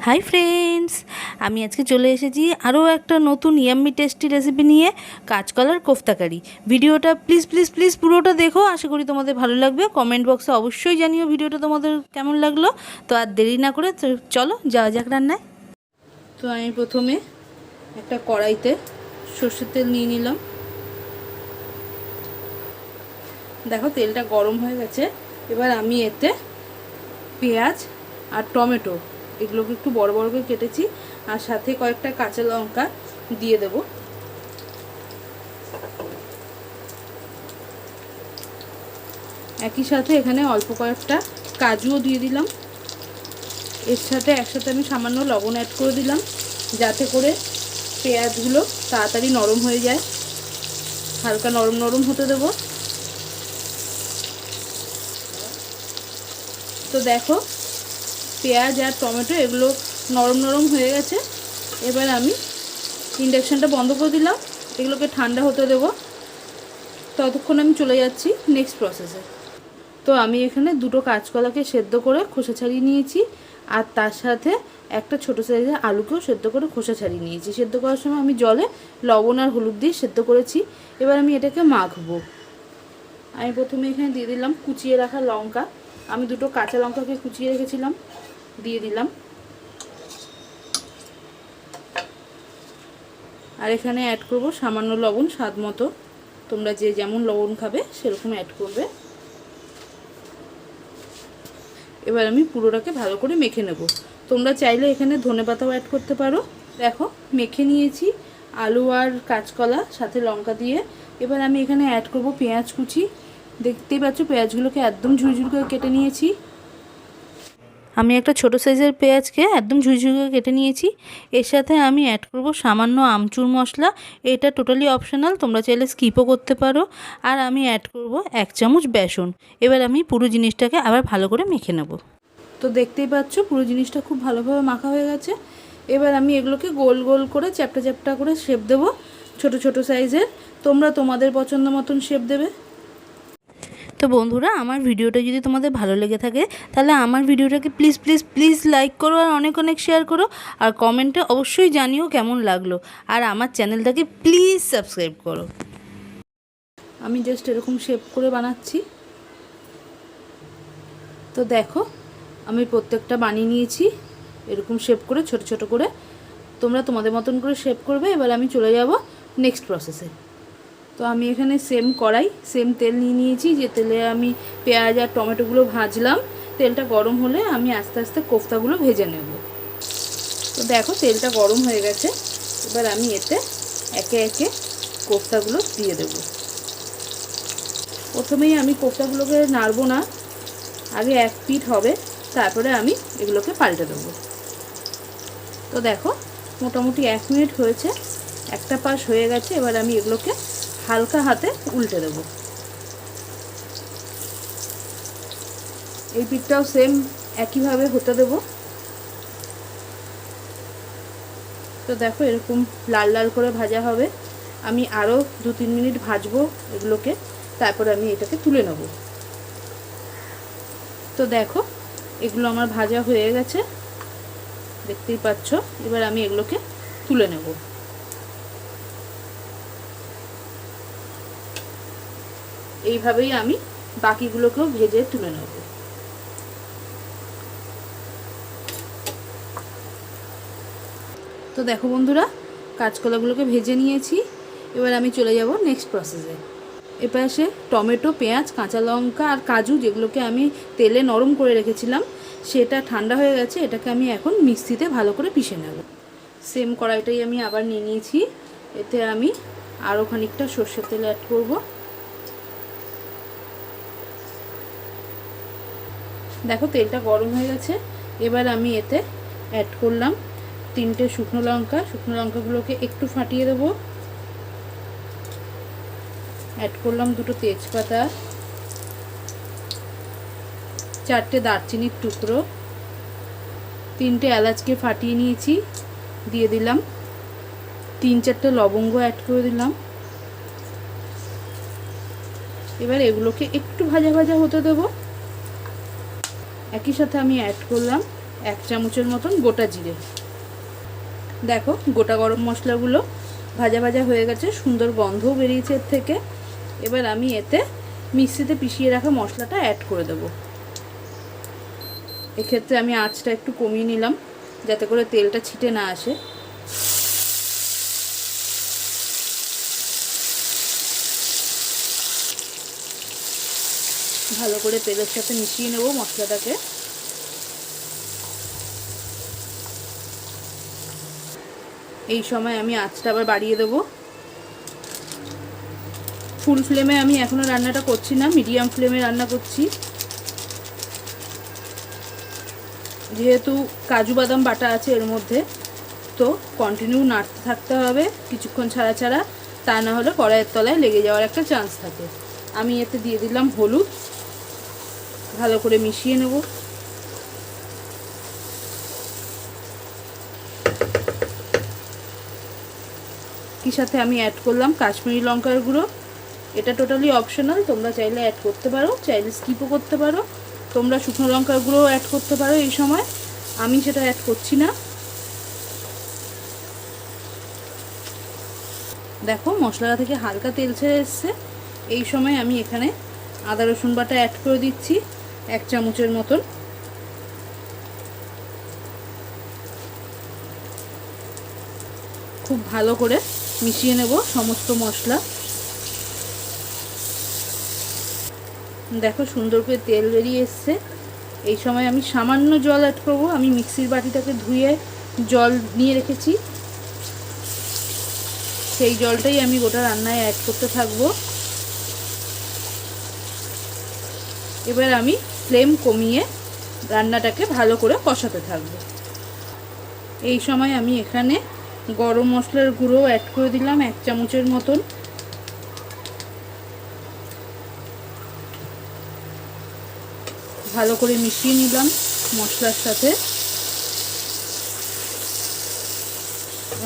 Hi friends, আমি আজকে চলে এসেছি আরও একটা নতুন ইয়াম্মি টেস্টি রেসিপি নিয়ে, কাঁচকলার কোফতা কারি। ভিডিওটা প্লিজ প্লিজ প্লিজ পুরোটা দেখো, আশা করি তোমাদের ভালো লাগবে। কমেন্ট বক্সে অবশ্যই জানিও ভিডিওটা তোমাদের কেমন লাগলো। তো আর দেরি না করে চলো যাওয়া যাক রান্নায়। তো আমি প্রথমে একটা কড়াইতে সর্ষের তেল নিয়ে নিলাম। দেখো তেলটা গরম হয়ে গেছে। এবার আমি এতে পেঁয়াজ আর টমেটো এগুলোকে একটু বড় বড় করে কেটেছি, আর সাথে কয়েকটা কাঁচা লঙ্কা দিয়ে দেব। একই সাথে এখানে অল্প কয়েকটা কাজুও দিয়ে দিলাম। এর সাথে একসাথে আমি সামান্য লবণ অ্যাড করে দিলাম, যাতে করে পেঁয়াজগুলো তাড়াতাড়ি নরম হয়ে যায়। হালকা নরম নরম হতে দেব। তো দেখো পেঁয়াজ আর টমেটো এগুলো নরম নরম হয়ে গেছে। এবার আমি ইন্ডাকশানটা বন্ধ করে দিলাম, এগুলোকে ঠান্ডা হতে দেব। ততক্ষণ আমি চলে যাচ্ছি নেক্সট প্রসেসে। তো আমি এখানে দুটো কাঁচকলাকে সেদ্ধ করে খোসা ছাড়িয়ে নিয়েছি, আর তার সাথে একটা ছোটো সাইজের আলুকেও সেদ্ধ করে খোসা ছাড়িয়ে নিয়েছি। সেদ্ধ করার সময় আমি জলে লবণ আর হলুদ দিয়ে সেদ্ধ করেছি। এবার আমি এটাকে মাখবো। আমি প্রথমে এখানে দিয়ে দিলাম কুচিয়ে রাখা লঙ্কা। আমি দুটো কাঁচা লঙ্কাকে কুচিয়ে রেখেছিলাম, দিয়ে দিলাম। আর এখানে অ্যাড করব সামান্য লবণ, স্বাদ মতো। তোমরা যে যেমন লবণ খাবে সেরকম অ্যাড করবে। এবার আমি পুরোটাকে ভালো করে মেখে নেব। তোমরা চাইলে এখানে ধনেপাতাও অ্যাড করতে পারো। দেখো মেখে নিয়েছি আলু আর কাঁচকলা সাথে লঙ্কা দিয়ে। এবার আমি এখানে অ্যাড করব পেঁয়াজ কুচি। দেখতেই পাচ্ছ পেঁয়াজগুলোকে একদম ঝুরঝুর করে কেটে নিয়েছি। আমি একটা ছোটো সাইজের পেঁয়াজকে একদম ঝুরঝুর করে কেটে নিয়েছি। এর সাথে আমি অ্যাড করব সামান্য আমচুর মশলা। এটা টোটালি অপশনাল, তোমরা চাইলে স্কিপও করতে পারো। আর আমি অ্যাড করব 1 চামচ বেসন। এবার আমি পুরো জিনিসটাকে আবার ভালো করে মেখে নেব। তো দেখতেই পাচ্ছ পুরো জিনিসটা খুব ভালোভাবে মাখা হয়ে গেছে। এবার আমি এগুলোকে গোল গোল করে চ্যাপ্টা চ্যাপ্টা করে শেপ দেবো, ছোট ছোট সাইজের। তোমরা তোমাদের পছন্দ মতন শেপ দেবে। তো বন্ধুরা, আমার ভিডিওটা যদি তোমাদের ভালো লেগে থাকে তাহলে আমার ভিডিওটাকে প্লিজ প্লিজ প্লিজ লাইক করো, আর অনেক অনেক শেয়ার করো, আর কমেন্টে অবশ্যই জানিও কেমন লাগলো। আর আমার চ্যানেলটাকে প্লিজ সাবস্ক্রাইব করো। আমি জাস্ট এরকম শেপ করে বানাচ্ছি। তো দেখো আমি প্রত্যেকটা বানিয়ে নিয়েছি এরকম শেপ করে, ছোট ছোট করে। তোমরা তোমাদের মতন করে শেপ করবে। এবার আমি চলে যাব নেক্সট প্রসেসে। তো আমি এখানে সেম কড়াই, সেম তেল নিয়ে নিয়েছি, যে তেলে আমি পেঁয়াজ আর টমেটোগুলো ভাজলাম। তেলটা গরম হলে আমি আস্তে আস্তে কোফতাগুলো ভেজে নেব। তো দেখো তেলটা গরম হয়ে গেছে। এবার আমি এতে একে একে কোফতাগুলো দিয়ে দেব। প্রথমেই আমি কোফতাগুলোকে নাড়বো না, আগে এক পিঠ হবে, তারপরে আমি এগুলোকে পাল্টে দেবো। তো দেখো মোটামুটি 1 মিনিট হয়েছে, একটা পাশ হয়ে গেছে। এবার আমি এগুলোকে হালকা হাতে উল্টে দেব। এই পিঠটাও সেম একইভাবে হতে দেব। তো দেখো এরকম লাল লাল করে ভাজা হবে। আমি আরও 2-3 মিনিট ভাজবো এগুলোকে, তারপর আমি এটাকে তুলে নেব। তো দেখো এগুলো আমার ভাজা হয়ে গেছে, দেখতেই পাচ্ছ। এবার আমি এগুলোকে তুলে নেব। এইভাবেই আমি বাকিগুলোকেও ভেজে তুলে নেব। তো দেখো বন্ধুরা, কাঁচকলাগুলোকে ভেজে নিয়েছি। এবার আমি চলে যাব নেক্সট প্রসেসে। এপাশে টমেটো, পেঁয়াজ, কাঁচা লঙ্কা আর কাজু যেগুলোকে আমি তেলে নরম করে রেখেছিলাম, সেটা ঠান্ডা হয়ে গেছে। এটাকে আমি এখন মিক্সিতে ভালো করে পিষে নেব। সেম কড়াইটাই আমি আবার নিয়ে নিয়েছি। এতে আমি আরও খানিকটা সর্ষের তেল অ্যাড করব। দেখো তেলটা গরম হয়ে গেছে। এবার আমি এতে অ্যাড করলাম 3টে শুকনো লঙ্কা। শুকনো লঙ্কাগুলোকে একটু ফাটিয়ে দেবো। অ্যাড করলাম 2টো তেজপাতা, 4টে দারচিনির টুকরো, 3টে এলাচকে ফাটিয়ে নিয়েছি, দিয়ে দিলাম। 3-4টে লবঙ্গ অ্যাড করে দিলাম। এবার এগুলোকে একটু ভাজা ভাজা হতে দেবো। একই সাথে আমি অ্যাড করলাম 1 চামচের মতন গোটা জিরে। দেখো গোটা গরম মশলাগুলো ভাজা ভাজা হয়ে গেছে, সুন্দর গন্ধও বেরিয়েছে এর থেকে। এবার আমি এতে মিক্সিতে পিষিয়ে রাখা মশলাটা অ্যাড করে দেবো। এক্ষেত্রে আমি আঁচটা একটু কমিয়ে নিলাম যাতে করে তেলটা ছিটে না আসে। ভালো করে তেলের সাথে মিশিয়ে নেব মশলাটাকে। এই সময় আমি আঁচটা আবার বাড়িয়ে দেবো। ফুল ফ্লেমে আমি এখনও রান্নাটা করছি না, মিডিয়াম ফ্লেমে রান্না করছি। যেহেতু কাজু বাদাম বাটা আছে এর মধ্যে, তো কন্টিনিউ নাড়তে থাকতে হবে কিছুক্ষণ ছাড়া ছাড়া, তা না হলে কড়াইয়ের তলায় লেগে যাওয়ার একটা চান্স থাকে। আমি এতে দিয়ে দিলাম হলুদ, ভালো করে মিশিয়ে নেব। কি সাথে আমি অ্যাড করলাম কাশ্মীরি লঙ্কার গুঁড়ো। এটা টোটালি অপশনাল, তোমরা চাইলে অ্যাড করতে পারো, চাইলে স্কিপও করতে পারো। তোমরা শুকনো লঙ্কার গুঁড়ো অ্যাড করতে পারো এই সময়, আমি সেটা অ্যাড করছি না। দেখো মশলা থেকে হালকা তেল ছেড়ে এসছে। এই সময় আমি এখানে আদা রসুন বাটা অ্যাড করে দিচ্ছি 1 চামচের মতন। খুব ভালো করে মিশিয়ে নেব সমস্ত মশলা। দেখো সুন্দর করে তেল বেরিয়ে এসছে। এই সময় আমি সামান্য জল অ্যাড করব। আমি মিক্সির বাটিটাকে ধুয়ে জল নিয়ে রেখেছি, সেই জলটাই আমি গোটা রান্নায় অ্যাড করতে থাকবো। এবার আমি ফ্লেম কমিয়ে রান্নাটাকে ভালো করে কষাতে থাকবো। এই সময় আমি এখানে গরম মশলার গুঁড়ো অ্যাড করে দিলাম 1 চামচের মতন। ভালো করে মিশিয়ে নিলাম মশলার সাথে।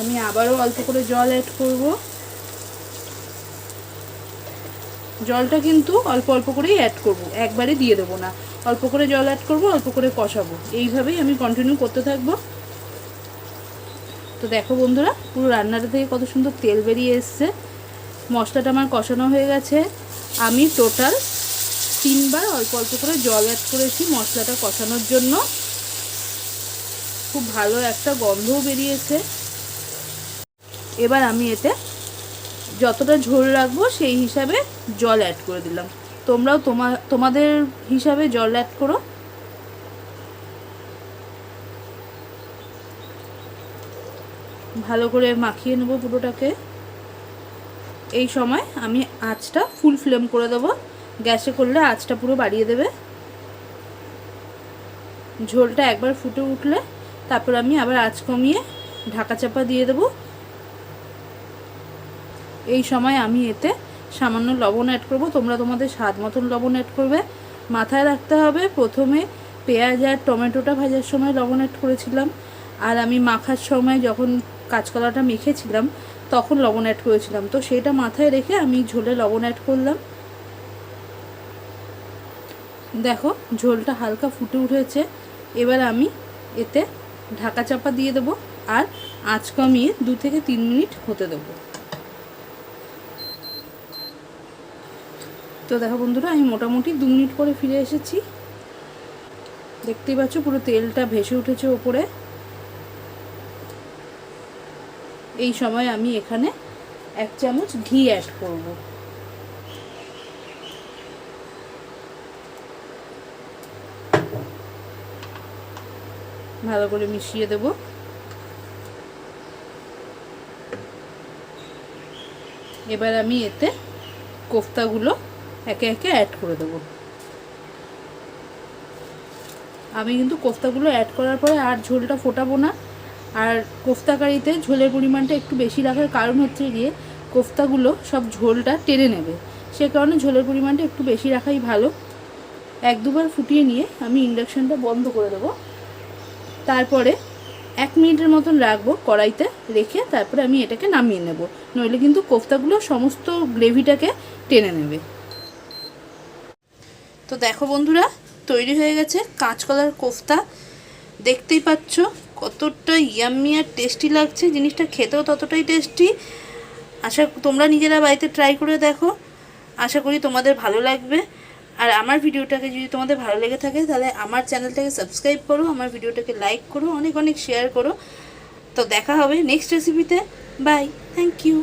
আমি আবারও অল্প করে জল অ্যাড করব। জলটা কিন্তু অল্প অল্প করেই অ্যাড করব, একবারে দিয়ে দেবো না। অল্প করে জল অ্যাড করব, অল্প করে কষাবো। এইভাবেই আমি কন্টিনিউ করতে থাকবো। তো দেখো বন্ধুরা, পুরো রান্নাটা থেকে কত সুন্দর তেল বেরিয়ে এসছে। মশলাটা আমার কষানো হয়ে গেছে। আমি টোটাল 3 বার অল্প অল্প করে জল অ্যাড করেছি মশলাটা কষানোর জন্য। খুব ভালো একটা গন্ধও বেরিয়েছে। এবার আমি এতে যতটা ঝোল রাখবো সেই হিসাবে জল অ্যাড করে দিলাম। তোমরাও তোমাদের হিসাবে জল অ্যাড করো। ভালো করে মাখিয়ে নেব পুরোটাকে। এই সময় আমি আঁচটা ফুল ফ্লেম করে দেবো। গ্যাসে করলে আঁচটা পুরো বাড়িয়ে দেবে। ঝোলটা একবার ফুটে উঠলে তারপর আমি আবার আঁচ কমিয়ে ঢাকা চাপা দিয়ে দেবো। এই সময় আমি এতে সামান্য লবণ অ্যাড করব। তোমরা তোমাদের স্বাদ মতন লবণ অ্যাড করবে। মাথায় রাখতে হবে প্রথমে পেঁয়াজ আর টমেটোটা ভাজার সময় লবণ অ্যাড করেছিলাম, আর আমি মাখার সময় যখন কাঁচকলাটা মেখেছিলাম তখন লবণ অ্যাড করেছিলাম। তো সেটা মাথায় রেখে আমি ঝোলে লবণ অ্যাড করলাম। দেখো ঝোলটা হালকা ফুটে উঠেছে। এবার আমি এতে ঢাকা চাপা দিয়ে দেবো আর আঁচ কমিয়ে 2 থেকে 3 মিনিট হতে দেবো। তো দেখো বন্ধুরা, আমি মোটামুটি 2 মিনিট পরে ফিরে এসেছি। দেখতেই পাচ্ছ পুরো তেলটা ভেসে উঠেছে ওপরে। এই সময় আমি এখানে 1 চামচ ঘি অ্যাড করব। ভালো করে মিশিয়ে দেব। এবার আমি এতে কোফতাগুলো একে একে অ্যাড করে দেব। আমি কিন্তু কোফতাগুলো অ্যাড করার পরে আর ঝোলটা ফোটাবো না। আর কোফতা কারিতে ঝোলের পরিমাণটা একটু বেশি রাখার কারণ হচ্ছে গিয়ে কোফতাগুলো সব ঝোলটা টেনে নেবে, সে কারণে ঝোলের পরিমাণটা একটু বেশি রাখাই ভালো। 1-2 বার ফুটিয়ে নিয়ে আমি ইন্ডাকশানটা বন্ধ করে দেবো। তারপরে 1 মিনিটের মতন রাখবো কড়াইতে রেখে, তারপরে আমি এটাকে নামিয়ে নেব, নইলে কিন্তু কোফতাগুলো সমস্ত গ্রেভিটাকে টেনে নেবে। তো দেখো বন্ধুরা, তৈরি হয়ে গেছে কাঁচকলার কোফতা। দেখতেই পাচ্ছ কতটা ইয়াম্মি আর টেস্টি লাগছে, জিনিসটা খেতেও ততটাই টেস্টি। তোমরা নিজেরা বাড়িতে ট্রাই করে দেখো, আশা করি তোমাদের ভালো লাগবে। আর আমার ভিডিওটাকে যদি তোমাদের ভালো লেগে থাকে তাহলে আমার চ্যানেলটাকে সাবস্ক্রাইব করো, আমার ভিডিওটাকে লাইক করো, অনেক অনেক শেয়ার করো। তো দেখা হবে নেক্সট রেসিপিতে। Bye, thank you.